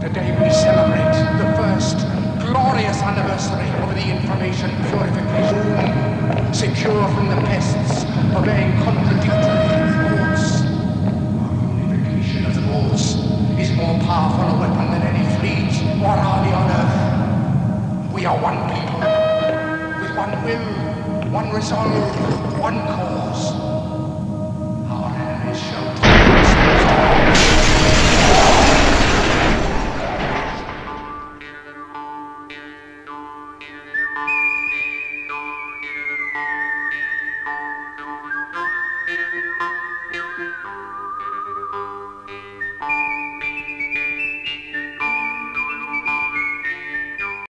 Today we celebrate the first glorious anniversary of the information purification. Secure from the pests, obeying contradictory reports. Our unification of the laws is more powerful a weapon than any fleet or army on earth. We are one people, with one will, one resolve, one cause. Our enemies show